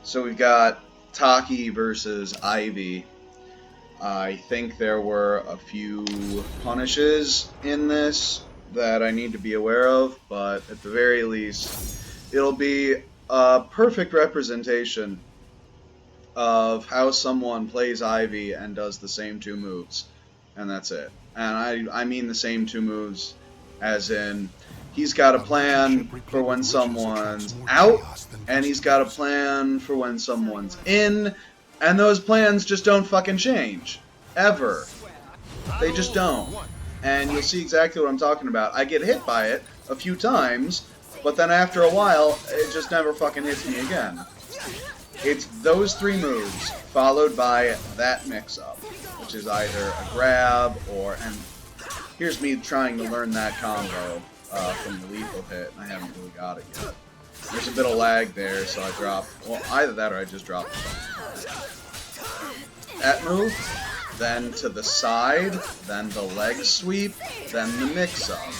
So we've got Taki versus Ivy. I think there were a few punishes in this that I need to be aware of, but at the very least, it'll be a perfect representation of how someone plays Ivy and does the same two moves. And that's it. And I mean the same two moves as in he's got a plan for when someone's out, and he's got a plan for when someone's in, and those plans just don't fucking change. Ever. They just don't. And you'll see exactly what I'm talking about. I get hit by it a few times, but then after a while, it just never fucking hits me again. It's those three moves, followed by that mix-up, which is either a grab or... And here's me trying to learn that combo from the lethal hit, and I haven't really got it yet. There's a bit of lag there, so I dropped... Well, either that or I just dropped that move, then to the side, then the leg sweep, then the mix-up.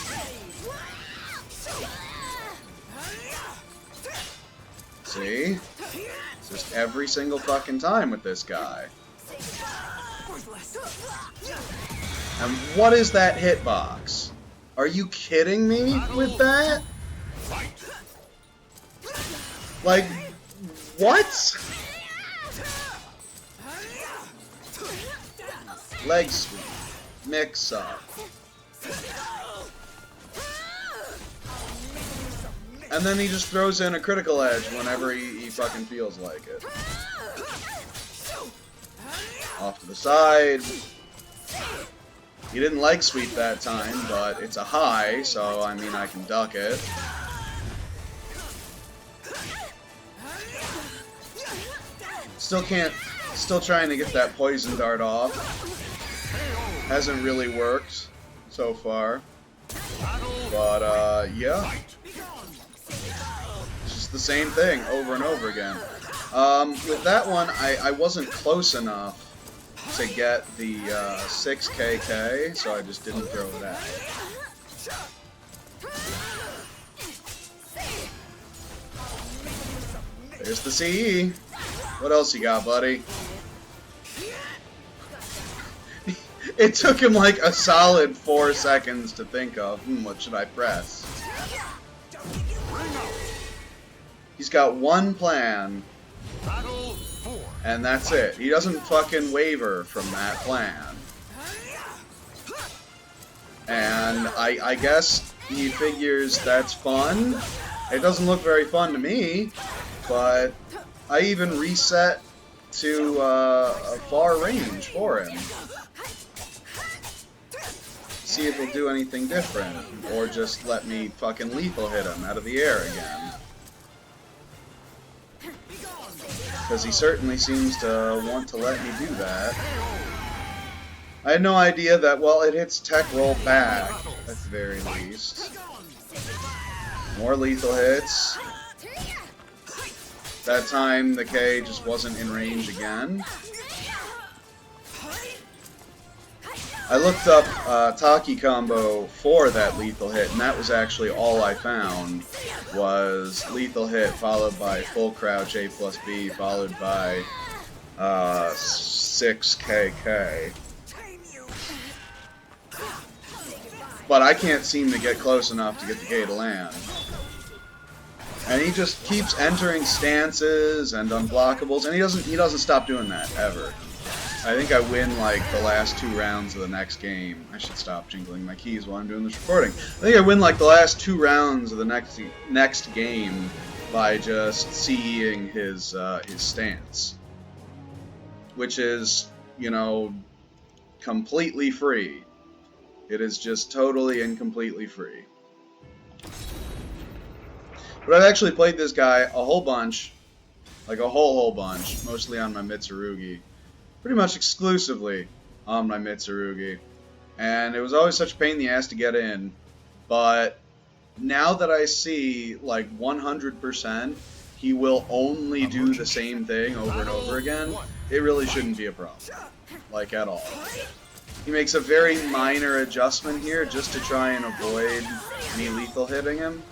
See? It's just every single fucking time with this guy. And what is that hitbox? Are you kidding me with that? Like, what? Leg sweep. Mix up. And then he just throws in a critical edge whenever he fucking feels like it. Off to the side. He didn't leg sweep that time, but it's a high, so I mean I can duck it. Still trying to get that poison dart off. Hasn't really worked so far. But, yeah. It's just the same thing over and over again. With that one, I wasn't close enough to get the 6KK, so I just didn't throw it out. There's the CE. What else you got, buddy? It took him like a solid 4 seconds to think of, what should I press? He's got one plan, and that's it. He doesn't fucking waver from that plan. And I guess he figures that's fun. It doesn't look very fun to me, but I even reset to a far range for him. See if he'll do anything different, or just let me fucking lethal hit him out of the air again. Because he certainly seems to want to let me do that. I had no idea that, well, it hits tech roll back, at the very least. More lethal hits. That time the K just wasn't in range again. I looked up Taki combo for that lethal hit, and that was actually all I found, was lethal hit followed by full crouch A plus B followed by 6KK. But I can't seem to get close enough to get the K to land. And he just keeps entering stances and unblockables, and he doesn't stop doing that ever. I think I win like the last 2 rounds of the next game. I should stop jingling my keys while I'm doing this recording. I think I win like the last 2 rounds of the next game by just CEing his stance, which is, you know, completely free. It is just totally and completely free. But I've actually played this guy a whole bunch, like a whole bunch, mostly on my Mitsurugi. Pretty much exclusively on my Mitsurugi. And it was always such a pain in the ass to get in. But now that I see, like, 100% he will only do the same thing over and over again, it really shouldn't be a problem. Like, at all. He makes a very minor adjustment here just to try and avoid me lethal hitting him.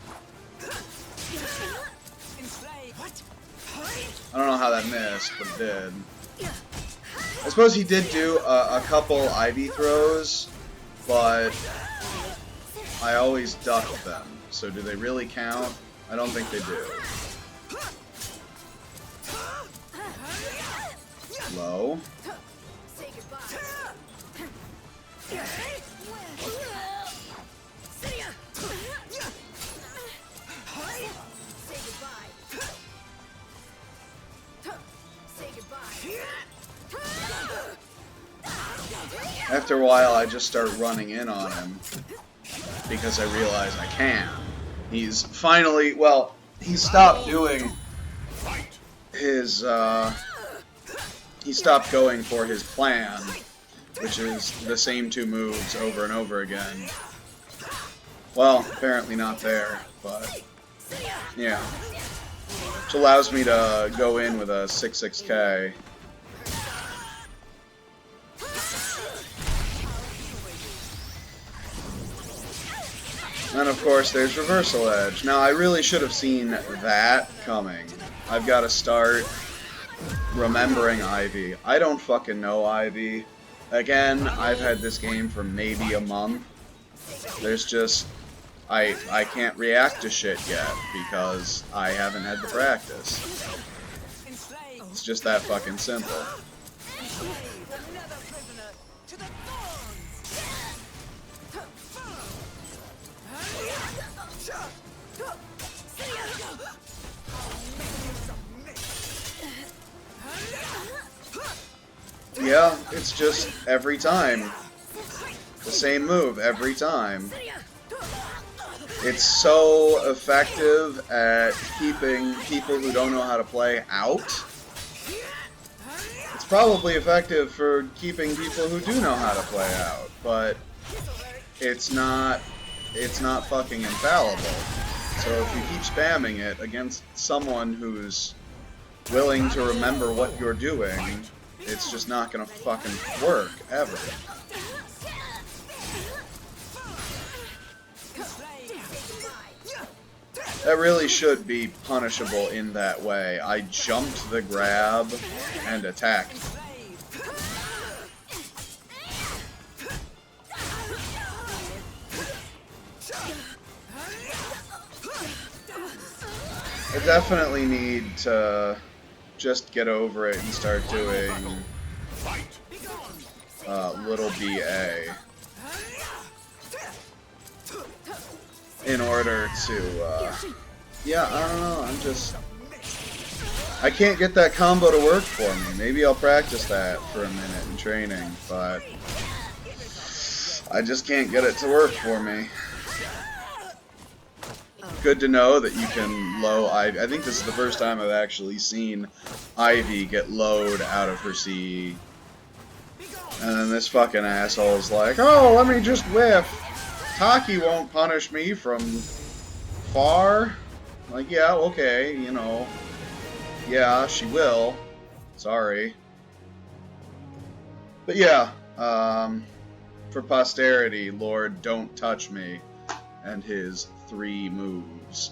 I don't know how that missed, but it did. I suppose he did do a couple Ivy throws, but I always ducked them. So do they really count? I don't think they do. Low. After a while, I just start running in on him because I realize I can. He's finally, well, he stopped doing his, he stopped going for his plan, which is the same two moves over and over again. Well, apparently not there, but yeah. Which allows me to go in with a 6-6K. And of course there's reversal edge. Now I really should have seen that coming. I've got to start remembering Ivy. I don't fucking know Ivy. Again, I've had this game for maybe a month. There's just... I can't react to shit yet because I haven't had the practice. It's just that fucking simple. Yeah, it's just every time. The same move every time. It's so effective at keeping people who don't know how to play out. It's probably effective for keeping people who do know how to play out, but it's not fucking infallible. So if you keep spamming it against someone who's willing to remember what you're doing, it's just not gonna fucking work, ever. That really should be punishable in that way. I jumped the grab and attacked. I definitely need to just get over it and start doing little BA in order to, yeah, I don't know, I can't get that combo to work for me. Maybe I'll practice that for a minute in training, but I just can't get it to work for me. Good to know that you can low Ivy. I think this is the first time I've actually seen Ivy get lowed out of her CE. And then this fucking asshole's like, oh, let me just whiff. Taki won't punish me from far. Like, yeah, okay, you know. Yeah, she will. Sorry. But yeah, for posterity, Lord, don't touch me. And his 3 moves.